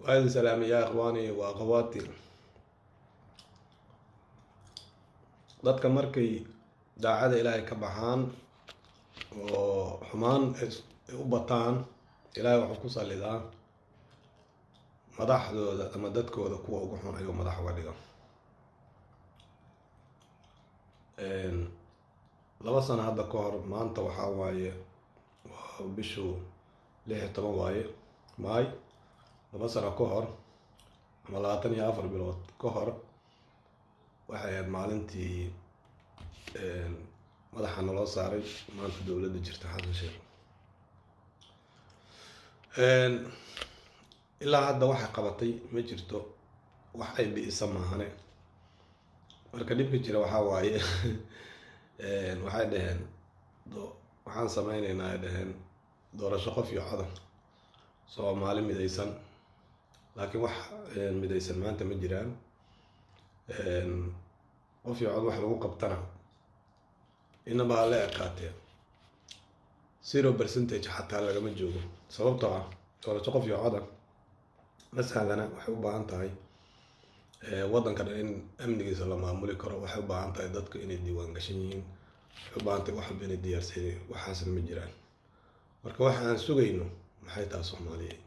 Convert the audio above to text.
وهذا سلام يا إخواني وأخواتي. dadka markay daacada ilaahay ka baxaan oo xumaan u bataan, ilaahay wuxuu ku salidaa madaxdooda ama dadkooda kuwa ugu xun ayuu madax uga dhiga. 2 sano hadda ka hor maanta waxaa waaye bishu 16 waaye maay 2 sano ka hor ama 24 bilood ka hor waxay ahayd maalintii madaxa naloo saaray maanta dowladda jirta xasan sheekh. ilaa hadda waxay qabatay ma jirto, wax ay bi'isa maahane. marka dhibka jira waxaa waaye waxay dhaheen waxaan samaynaynaa ay dhaheen doorasho qof iyo cod Soomaali midaysan, laakiin wax midaysan maanta ma jiraan. qof iyo cod wax lagu qabtana inaba la ekaatee 0% xataa lagama joogo, sababtoo ah doorasho qof iyo cod masalana waxay u baahan tahay waddanka in amnigiisa la maamuli karo, waxay u baahan tahay dadka inay diiwaan gashan yihiin, waxay u baahan tahay wax walba inay diyaarsadeen, waxaasna ma jiraan. marka waxa aan sugayno maxay tahay Soomaaliyeed.